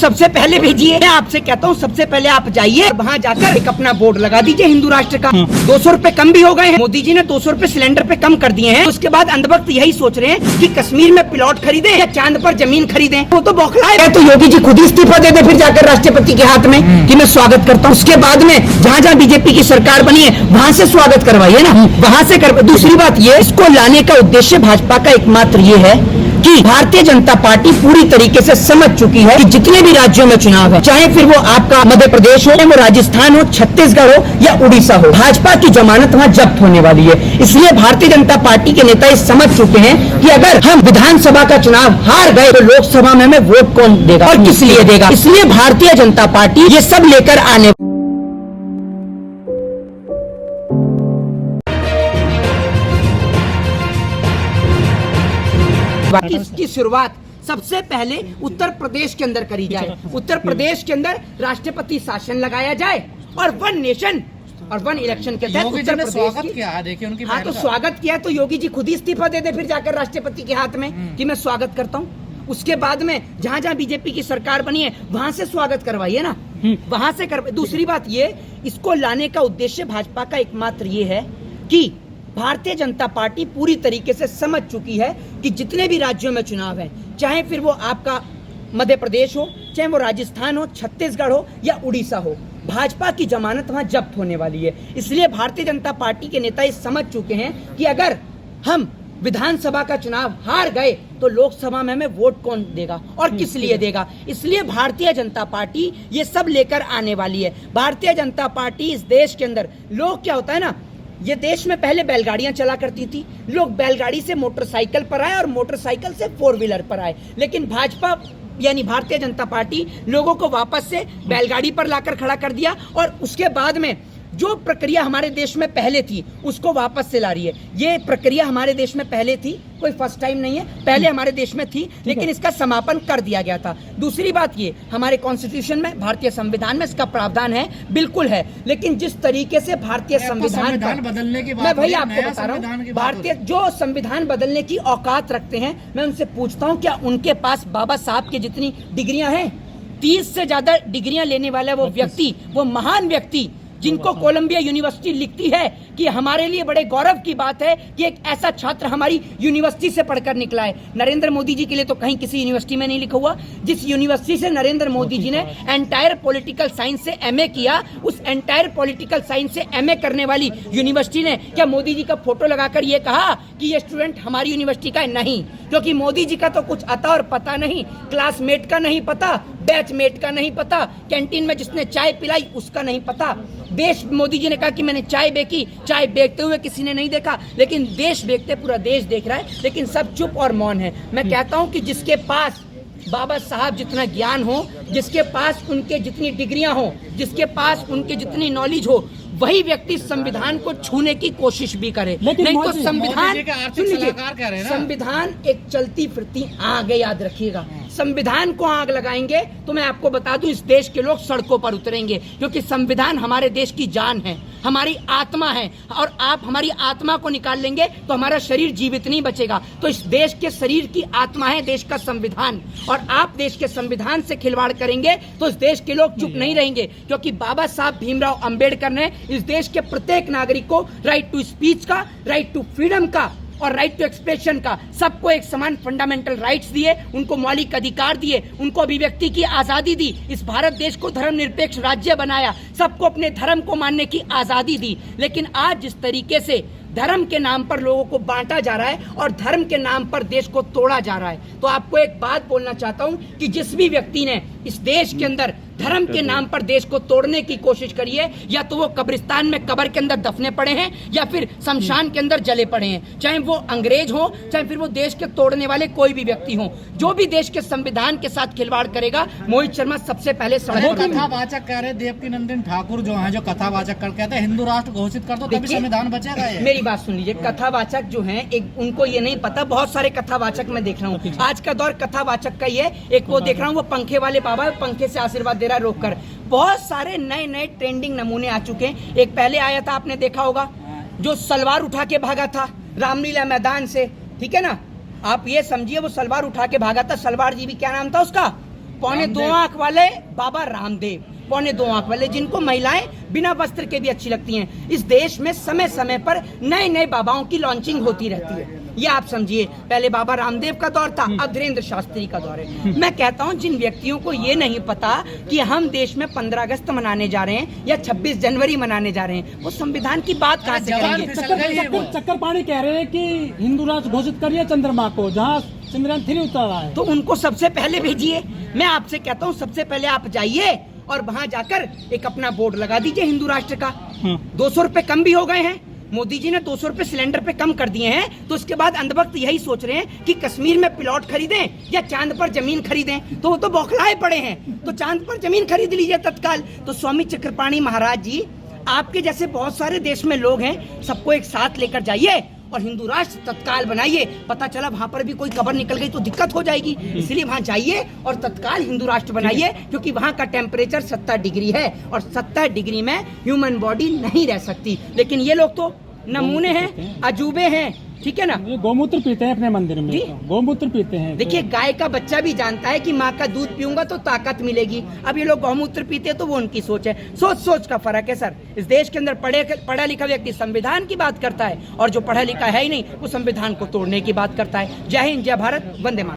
सबसे पहले भेजिए। मैं आपसे कहता हूँ सबसे पहले आप जाइए, वहाँ जाकर एक अपना बोर्ड लगा दीजिए हिंदू राष्ट्र का। 200 रुपए कम भी हो गए हैं, मोदी जी ने 200 रुपए सिलेंडर पे कम कर दिए हैं। उसके बाद अंधभक्त यही सोच रहे हैं कि कश्मीर में प्लॉट खरीदे या चांद पर जमीन खरीदे। वो तो बौखलाए। तो योगी जी खुद ही इस्तीफा दे दे फिर जाकर राष्ट्रपति के हाथ में कि मैं स्वागत करता हूँ। उसके बाद में जहाँ जहाँ बीजेपी की सरकार बनी है वहाँ से स्वागत करवाइए ना, वहाँ से कर। दूसरी बात ये, इसको लाने का उद्देश्य भाजपा का एकमात्र ये है कि भारतीय जनता पार्टी पूरी तरीके से समझ चुकी है कि जितने भी राज्यों में चुनाव है, चाहे फिर वो आपका मध्य प्रदेश हो, वो राजस्थान हो, छत्तीसगढ़ हो या उड़ीसा हो, भाजपा की जमानत वहाँ जब्त होने वाली है। इसलिए भारतीय जनता पार्टी के नेता ये समझ चुके हैं कि अगर हम विधानसभा का चुनाव हार गए तो लोकसभा में हमें वोट कौन देगा और किस लिए देगा। इसलिए भारतीय जनता पार्टी ये सब लेकर आने इसकी शुरुआत सबसे पहले उत्तर प्रदेश के अंदर करी जाए। उत्तर प्रदेश के अंदर राष्ट्रपति शासन लगाया जाए और वन नेशन और वन इलेक्शन के तहत उत्तर प्रदेश किया। देखिए उनकी तो स्वागत किया तो योगी जी खुद ही इस्तीफा दे दे फिर जाकर राष्ट्रपति के हाथ में कि मैं स्वागत करता हूँ। उसके बाद में जहाँ जहाँ बीजेपी की सरकार बनी है वहां से स्वागत करवाइए ना, वहां से कर। दूसरी बात ये, इसको लाने का उद्देश्य भाजपा का एकमात्र ये है कि भारतीय जनता पार्टी पूरी तरीके से समझ चुकी है कि जितने भी राज्यों में चुनाव है, चाहे फिर वो आपका मध्य प्रदेश हो, चाहे वो राजस्थान हो, छत्तीसगढ़ हो या उड़ीसा हो, भाजपा की जमानत वहां जब्त होने वाली है। इसलिए भारतीय जनता पार्टी के नेता ये समझ चुके हैं कि अगर हम विधानसभा का चुनाव हार गए तो लोकसभा में हमें वोट कौन देगा और किस लिए देगा। इसलिए भारतीय जनता पार्टी ये सब लेकर आने वाली है। भारतीय जनता पार्टी इस देश के अंदर, लोग क्या होता है ना, ये देश में पहले बैलगाड़ियां चला करती थी, लोग बैलगाड़ी से मोटरसाइकिल पर आए और मोटरसाइकिल से 4 व्हीलर पर आए, लेकिन भाजपा यानी भारतीय जनता पार्टी लोगों को वापस से बैलगाड़ी पर लाकर खड़ा कर दिया और उसके बाद में जो प्रक्रिया हमारे देश में पहले थी उसको वापस से ला रही है। ये प्रक्रिया हमारे देश में पहले थी, कोई फर्स्ट टाइम नहीं है, पहले हमारे देश में थी, लेकिन इसका समापन कर दिया गया था। दूसरी बात ये, हमारे कॉन्स्टिट्यूशन में, भारतीय संविधान में इसका प्रावधान है, बिल्कुल है, लेकिन जिस तरीके से भारतीय संविधान बदलने की बात, मैं भाई आपको बता रहा हूँ, भारतीय जो संविधान बदलने की औकात रखते हैं, मैं उनसे पूछता हूँ क्या उनके पास बाबा साहब की जितनी डिग्रियां हैं, 30 से ज्यादा डिग्रियां लेने वाला वो व्यक्ति, वो महान व्यक्ति जिनको कोलंबिया यूनिवर्सिटी लिखती है कि हमारे लिए बड़े गौरव की बात है कि एक ऐसा छात्र हमारी यूनिवर्सिटी से पढ़कर निकला है। नरेंद्र मोदी जी के लिए तो कहीं किसी यूनिवर्सिटी में नहीं लिखा हुआ। जिस यूनिवर्सिटी से नरेंद्र मोदी जी ने एंटायर पॉलिटिकल साइंस से एमए किया, उस एंटायर पॉलिटिकल साइंस से एमए करने वाली यूनिवर्सिटी ने क्या मोदी जी का फोटो लगाकर ये कहा कि ये स्टूडेंट हमारी यूनिवर्सिटी का है? नहीं, क्योंकि मोदी जी का तो कुछ अता और पता नहीं, क्लासमेट का नहीं पता, बैचमेट का नहीं पता, कैंटीन में जिसने चाय पिलाई उसका नहीं पता। देश, मोदी जी ने कहा कि मैंने चाय बेची, चाय बेचते हुए किसी ने नहीं देखा, लेकिन देश बेचते पूरा देश देख रहा है, लेकिन सब चुप और मौन है। मैं कहता हूं कि जिसके पास बाबा साहब जितना ज्ञान हो, जिसके पास उनके जितनी डिग्रियां हो, जिसके पास उनके जितनी नॉलेज हो, वही व्यक्ति संविधान को छूने की कोशिश भी करे। नहीं तो संविधान, संविधान एक चलती फिरती आग है, याद रखिएगा। संविधान को आग लगाएंगे तो मैं आपको बता दूं इस देश के लोग सड़कों पर उतरेंगे, क्योंकि संविधान हमारे देश की जान है, हमारी आत्मा है, और आप हमारी आत्मा को निकाल लेंगे तो हमारा शरीर जीवित नहीं बचेगा। तो इस देश के शरीर की आत्मा है देश का संविधान, और आप देश के संविधान से खिलवाड़ करेंगे तो इस देश के लोग चुप नहीं रहेंगे, क्योंकि बाबा साहब भीमराव अंबेडकर ने इस देश के प्रत्येक नागरिक को राइट टू स्पीच का, राइट टू फ्रीडम का और राइट टू एक्सप्रेशन का, सबको एक समान फंडामेंटल राइट्स दिए, उनको मौलिक अधिकार दिए, उनको अभिव्यक्ति की आजादी दी, इस भारत देश को धर्मनिरपेक्ष राज्य बनाया, सबको अपने धर्म को मानने की आजादी दी। लेकिन आज जिस तरीके से धर्म के नाम पर लोगों को बांटा जा रहा है और धर्म के नाम पर देश को तोड़ा जा रहा है, तो आपको एक बात बोलना चाहता हूं कि जिस भी व्यक्ति ने इस देश के अंदर धर्म के नाम पर देश को तोड़ने की कोशिश करी है, या तो वो कब्रिस्तान में कब्र के अंदर दफने पड़े हैं या फिर शमशान के अंदर जले पड़े हैं, चाहे वो अंग्रेज हो, चाहे फिर वो देश के तोड़ने वाले कोई भी व्यक्ति हो। जो भी देश के संविधान के साथ खिलवाड़ करेगा, मोहित शर्मा सबसे पहले कथावाचक कह रहे देवकीनंदन ठाकुर जो है, जो कथावाचक कर कहते हैं हिंदू राष्ट्र घोषित कर दो तभी संविधान बचेगा। मेरी बात सुन लीजिए, कथावाचक जो है एक उनको ये नहीं पता, बहुत सारे कथावाचक मैं देख रहा हूँ, आज का दौर कथावाचक का ही है। एक वो देख रहा हूँ, वो पंखे वाले बाबा पंखे से आशीर्वाद दे रहा है रोककर। बहुत सारे नए नए ट्रेंडिंग नमूने आ चुके हैं। एक पहले आया था, आपने देखा होगा, जो सलवार उठा के भागा था रामलीला मैदान से, ठीक है ना, आप ये समझिए वो सलवार उठा के भागा था। सलवार जी भी क्या नाम था उसका, पौने 2 आंख वाले बाबा रामदेव, पौने 2 आंख वाले, जिनको महिलाएं बिना वस्त्र के भी अच्छी लगती हैं। इस देश में समय समय पर नए नए बाबाओं की लॉन्चिंग होती रहती है, ये आप समझिए। पहले बाबा रामदेव का दौर था, अब धीरेन्द्र शास्त्री का दौर है। मैं कहता हूं जिन व्यक्तियों को ये नहीं पता कि हम देश में 15 अगस्त मनाने जा रहे हैं या 26 जनवरी मनाने जा रहे हैं, वो संविधान की बात कहां से करेंगे? चक्कर पानी कह रहे हैं कि हिंदू राष्ट्र घोषित करिए चंद्रमा को, जहाँ चंद्रयान 3 उतर रहा है। तो उनको सबसे पहले भेजिए। मैं आपसे कहता हूं सबसे पहले आप जाइए और वहां जाकर एक अपना बोर्ड लगा दीजिए हिंदू राष्ट्र का। 200 रुपए कम भी हो गए हैं, मोदी जी ने 200 रुपए सिलेंडर पे कम कर दिए हैं, तो उसके बाद अंधभक्त यही सोच रहे हैं कि कश्मीर में प्लॉट खरीदें या चांद पर जमीन खरीदें, तो वो तो बौखलाए पड़े हैं, तो चांद पर जमीन खरीद लीजिए तत्काल। तो स्वामी चक्रपाणी महाराज जी, आपके जैसे बहुत सारे देश में लोग हैं, सबको एक साथ लेकर जाइए और हिंदू राष्ट्र तत्काल बनाइए। पता चला वहां पर भी कोई कब्र निकल गई तो दिक्कत हो जाएगी, इसलिए वहां जाइए और तत्काल हिंदू राष्ट्र बनाइए, क्योंकि वहां का टेम्परेचर 70 डिग्री है और 70 डिग्री में ह्यूमन बॉडी नहीं रह सकती। लेकिन ये लोग तो नमूने हैं, अजूबे हैं, ठीक है ना। ये गौमूत्र पीते हैं अपने मंदिर में, गौमूत्र पीते हैं। देखिए गाय का बच्चा भी जानता है कि माँ का दूध पीऊंगा तो ताकत मिलेगी। अब ये लोग गौमूत्र पीते हैं तो वो उनकी सोच है, सोच का फर्क है सर। इस देश के अंदर पढ़ा लिखा व्यक्ति संविधान की बात करता है और जो पढ़ा लिखा है ही नहीं वो संविधान को तोड़ने की बात करता है। जय हिंद, जय भारत, वंदे मातरम।